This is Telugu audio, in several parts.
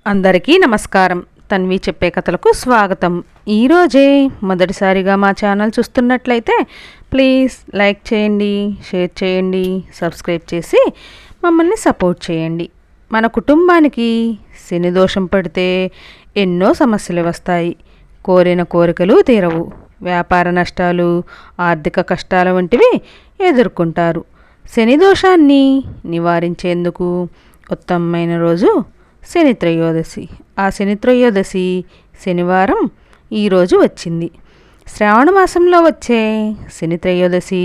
అందరికీ నమస్కారం. తన్వి చెప్పే కథలకు స్వాగతం. ఈరోజే మొదటిసారిగా మా ఛానల్ చూస్తున్నట్లయితే ప్లీజ్ లైక్ చేయండి, షేర్ చేయండి, సబ్స్క్రైబ్ చేసి మమ్మల్ని సపోర్ట్ చేయండి. మన కుటుంబానికి శని దోషం పడితే ఎన్నో సమస్యలు వస్తాయి. కోరిన కోరికలు తీరవు, వ్యాపార నష్టాలు, ఆర్థిక కష్టాల వంటివి ఎదుర్కొంటారు. శని దోషాన్ని నివారించేందుకు ఉత్తమమైన రోజు శని త్రయోదశి. ఆ శని త్రయోదశి శనివారం ఈరోజు వచ్చింది. శ్రావణ మాసంలో వచ్చే శని త్రయోదశి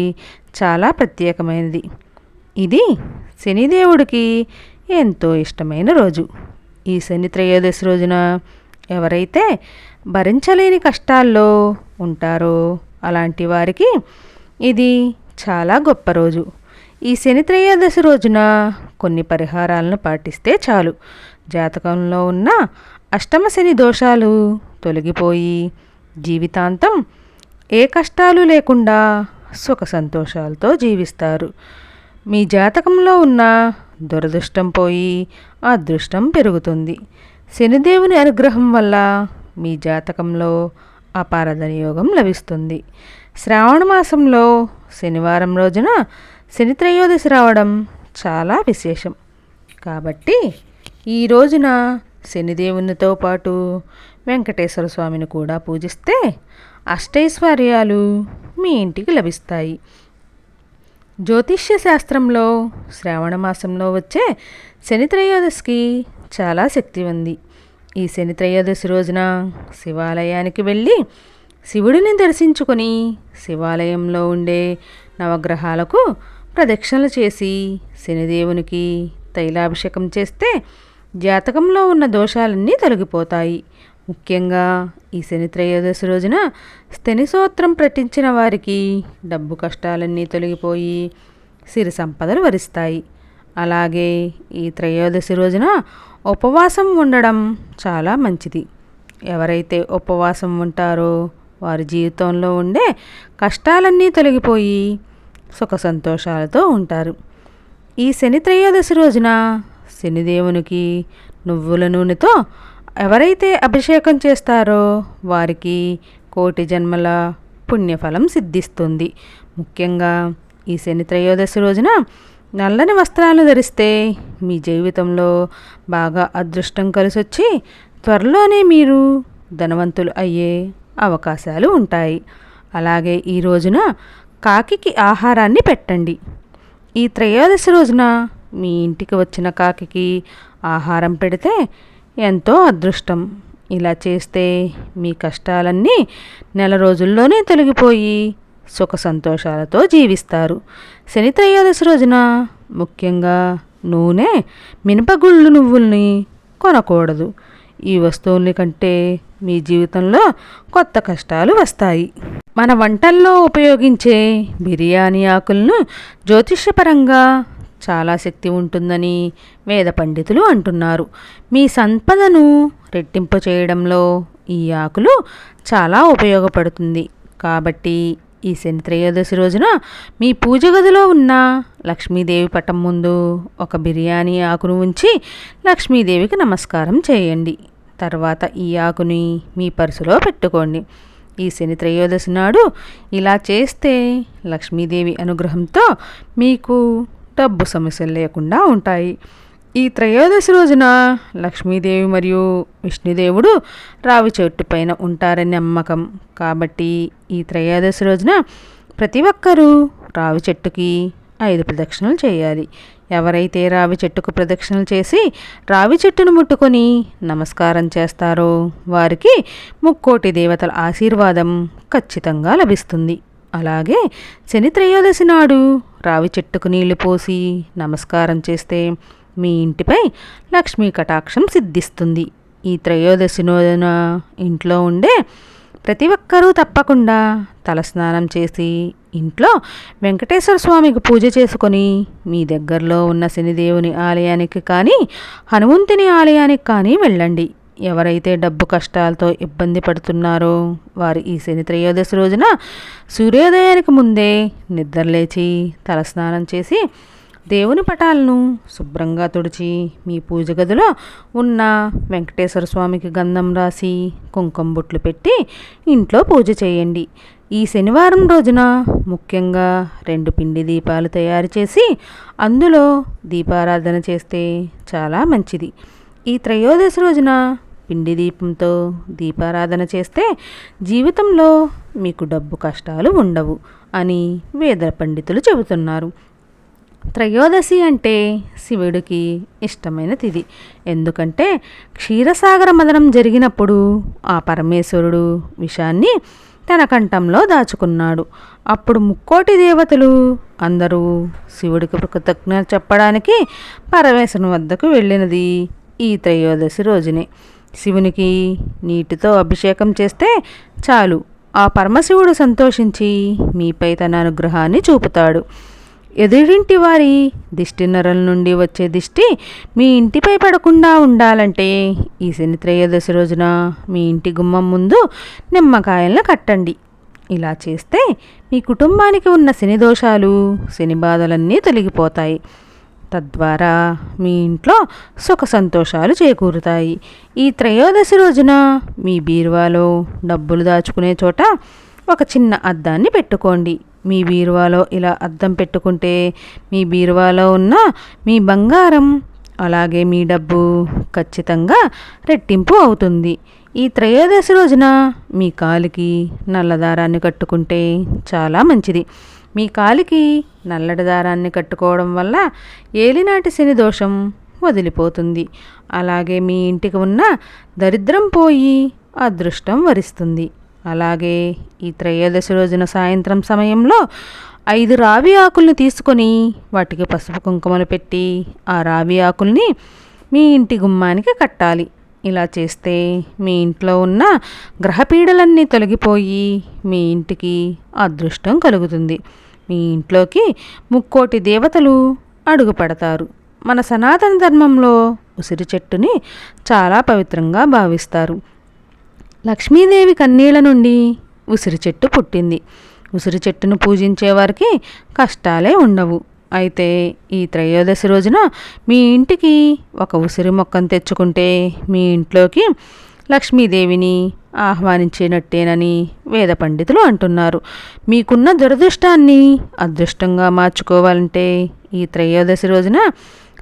చాలా ప్రత్యేకమైనది. ఇది శనిదేవుడికి ఎంతో ఇష్టమైన రోజు. ఈ శని త్రయోదశి రోజున ఎవరైతే భరించలేని కష్టాల్లో ఉంటారో అలాంటి వారికి ఇది చాలా గొప్ప రోజు. ఈ శని త్రయోదశి రోజున కొన్ని పరిహారాలను పాటిస్తే చాలు, జాతకంలో ఉన్న అష్టమ శని దోషాలు తొలగిపోయి జీవితాంతం ఏ కష్టాలు లేకుండా సుఖ సంతోషాలతో జీవిస్తారు. మీ జాతకంలో ఉన్న దురదృష్టం పోయి అదృష్టం పెరుగుతుంది. శనిదేవుని అనుగ్రహం వల్ల మీ జాతకంలో అపారధన యోగం లభిస్తుంది. శ్రావణ మాసంలో శనివారం రోజున శని త్రయోదశి రావడం చాలా విశేషం. కాబట్టి ఈ రోజున శనిదేవునితో పాటు వెంకటేశ్వర స్వామిని కూడా పూజిస్తే అష్టైశ్వర్యాలు మీ ఇంటికి లభిస్తాయి. జ్యోతిష్య శాస్త్రంలో శ్రావణ మాసంలో వచ్చే శని త్రయోదశికి చాలా శక్తి ఉంది. ఈ శని త్రయోదశి రోజున శివాలయానికి వెళ్ళి శివుడిని దర్శించుకొని శివాలయంలో ఉండే నవగ్రహాలకు ప్రదక్షిణలు చేసి శనిదేవునికి తైలాభిషేకం చేస్తే జాతకంలో ఉన్న దోషాలన్నీ తొలగిపోతాయి. ముఖ్యంగా ఈ శని త్రయోదశి రోజున శని స్తోత్రం పఠించిన వారికి డబ్బు కష్టాలన్నీ తొలగిపోయి సిరి సంపదలు వరిస్తాయి. అలాగే ఈ త్రయోదశి రోజున ఉపవాసం ఉండడం చాలా మంచిది. ఎవరైతే ఉపవాసం ఉంటారో వారి జీవితంలో ఉండే కష్టాలన్నీ తొలగిపోయి సుఖ సంతోషాలతో ఉంటారు. ఈ శని త్రయోదశి రోజున శనిదేవునికి నువ్వుల నూనెతో ఎవరైతే అభిషేకం చేస్తారో వారికి కోటి జన్మల పుణ్యఫలం సిద్ధిస్తుంది. ముఖ్యంగా ఈ శని త్రయోదశి రోజున నల్లని వస్త్రాలు ధరిస్తే మీ జీవితంలో బాగా అదృష్టం కలిసొచ్చి త్వరలోనే మీరు ధనవంతులు అయ్యే అవకాశాలు ఉంటాయి. అలాగే ఈ రోజున కాకికి ఆహారాన్ని పెట్టండి. ఈ త్రయోదశి రోజున మీ ఇంటికి వచ్చిన కాకికి ఆహారం పెడితే ఎంతో అదృష్టం. ఇలా చేస్తే మీ కష్టాలన్నీ నెల రోజుల్లోనే తొలగిపోయి సుఖ సంతోషాలతో జీవిస్తారు. శని త్రయోదశి రోజున ముఖ్యంగా నూనె, మినపగుళ్ళు, నువ్వుల్ని కొనకూడదు. ఈ వస్తువుల్ని కంటే మీ జీవితంలో కొత్త కష్టాలు వస్తాయి. మన వంటల్లో ఉపయోగించే బిర్యానీ ఆకులను జ్యోతిష్యపరంగా చాలా శక్తి ఉంటుందని వేద పండితులు అంటున్నారు. మీ సంపదను రెట్టింపు చేయడంలో ఈ ఆకులు చాలా ఉపయోగపడుతుంది. కాబట్టి ఈ శని త్రయోదశి రోజున మీ పూజ గదిలో ఉన్న లక్ష్మీదేవి పటం ముందు ఒక బిర్యానీ ఆకును ఉంచి లక్ష్మీదేవికి నమస్కారం చేయండి. తర్వాత ఈ ఆకుని మీ పర్సులో పెట్టుకోండి. ఈ శని త్రయోదశి నాడు ఇలా చేస్తే లక్ష్మీదేవి అనుగ్రహంతో మీకు డబ్బు సమస్యలు లేకుండా ఉంటాయి. ఈ త్రయోదశి రోజున లక్ష్మీదేవి మరియు విష్ణుదేవుడు రావి చెట్టు పైన ఉంటారని నమ్మకం. కాబట్టి ఈ త్రయోదశి రోజున ప్రతి ఒక్కరూ రావి చెట్టుకి 5 ప్రదక్షిణలు చేయాలి. ఎవరైతే రావి చెట్టుకు ప్రదక్షిణలు చేసి రావి చెట్టును ముట్టుకొని నమస్కారం చేస్తారో వారికి ముక్కోటి దేవతల ఆశీర్వాదం ఖచ్చితంగా లభిస్తుంది. అలాగే శని త్రయోదశి నాడు రావి చెట్టుకు నీళ్లు పోసి నమస్కారం చేస్తే మీ ఇంటిపై లక్ష్మీ కటాక్షం సిద్ధిస్తుంది. ఈ త్రయోదశి రోజున ఇంట్లో ఉండే ప్రతి ఒక్కరూ తప్పకుండా తలస్నానం చేసి ఇంట్లో వెంకటేశ్వర స్వామికి పూజ చేసుకొని మీ దగ్గరలో ఉన్న శనిదేవుని ఆలయానికి కానీ హనుమంతుని ఆలయానికి కానీ వెళ్ళండి. ఎవరైతే డబ్బు కష్టాలతో ఇబ్బంది పడుతున్నారో వారు ఈ శని త్రయోదశి రోజున సూర్యోదయానికి ముందే నిద్రలేచి తలస్నానం చేసి దేవుని పటాలను శుభ్రంగా తుడిచి మీ పూజ గదిలో ఉన్న వెంకటేశ్వర స్వామికి గంధం రాసి కుంకుమ బొట్లు పెట్టి ఇంట్లో పూజ చేయండి. ఈ శనివారం రోజున ముఖ్యంగా 2 పిండి దీపాలు తయారు చేసి అందులో దీపారాధన చేస్తే చాలా మంచిది. ఈ త్రయోదశి రోజున పిండి దీపంతో దీపారాధన చేస్తే జీవితంలో మీకు డబ్బు కష్టాలు ఉండవు అని వేద పండితులు చెబుతున్నారు. త్రయోదశి అంటే శివుడికి ఇష్టమైన తిథి. ఎందుకంటే క్షీరసాగర మదనం జరిగినప్పుడు ఆ పరమేశ్వరుడు విషాన్ని తన కంఠంలో దాచుకున్నాడు. అప్పుడు ముక్కోటి దేవతలు అందరూ శివుడికి కృతజ్ఞత చెప్పడానికి పరమేశ్వరుని వద్దకు వెళ్ళినది ఈ త్రయోదశి రోజునే. శివునికి నీటితో అభిషేకం చేస్తే చాలు, ఆ పరమశివుడు సంతోషించి మీపై తన అనుగ్రహాన్ని చూపుతాడు. ఎదురింటి వారి దిష్టి నరల నుండి వచ్చే దిష్టి మీ ఇంటిపై పడకుండా ఉండాలంటే ఈ శని త్రయోదశి రోజున మీ ఇంటి గుమ్మం ముందు నిమ్మకాయలను కట్టండి. ఇలా చేస్తే మీ కుటుంబానికి ఉన్న శని దోషాలు, శని బాధలన్నీ తొలగిపోతాయి. తద్వారా మీ ఇంట్లో సుఖ సంతోషాలు చేకూరుతాయి. ఈ త్రయోదశి రోజున మీ బీరువాలో డబ్బులు దాచుకునే చోట ఒక చిన్న అద్దాన్ని పెట్టుకోండి. మీ బీరువాలో ఇలా అద్దం పెట్టుకుంటే మీ బీరువాలో ఉన్న మీ బంగారం అలాగే మీ డబ్బు ఖచ్చితంగా రెట్టింపు అవుతుంది. ఈ త్రయోదశి రోజున మీ కాలికి నల్లదారాన్ని కట్టుకుంటే చాలా మంచిది. మీ కాలికి నల్లటి దారాన్ని కట్టుకోవడం వల్ల ఏలినాటి శని దోషం వదిలిపోతుంది. అలాగే మీ ఇంటికి ఉన్న దరిద్రం పోయి అదృష్టం వరిస్తుంది. అలాగే ఈ త్రయోదశి రోజున సాయంత్రం సమయంలో 5 రావి ఆకుల్ని తీసుకొని వాటికి పసుపు కుంకుమలు పెట్టి ఆ రావి ఆకుల్ని మీ ఇంటి గుమ్మానికి కట్టాలి. ఇలా చేస్తే మీ ఇంట్లో ఉన్న గ్రహపీడలన్నీ తొలగిపోయి మీ ఇంటికి అదృష్టం కలుగుతుంది. మీ ఇంట్లోకి ముక్కోటి దేవతలు అడుగుపడతారు. మన సనాతన ధర్మంలో ఉసిరి చెట్టుని చాలా పవిత్రంగా భావిస్తారు. లక్ష్మీదేవి కన్నీళ్ల నుండి ఉసిరి చెట్టు పుట్టింది. ఉసిరి చెట్టును పూజించే వారికి కష్టాలే ఉండవు. అయితే ఈ త్రయోదశి రోజున మీ ఇంటికి ఒక ఉసిరి మొక్కను తెచ్చుకుంటే మీ ఇంట్లోకి లక్ష్మీదేవిని ఆహ్వానించినట్టేనని వేద పండితులు అంటున్నారు. మీకున్న దురదృష్టాన్ని అదృష్టంగా మార్చుకోవాలంటే ఈ త్రయోదశి రోజున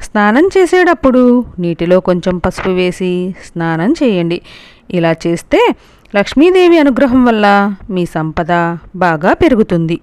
స్నానం చేసేటప్పుడు నీటిలో కొంచెం పసుపు వేసి స్నానం చేయండి. ఇలా చేస్తే లక్ష్మీదేవి అనుగ్రహం వల్ల మీ సంపద బాగా పెరుగుతుంది.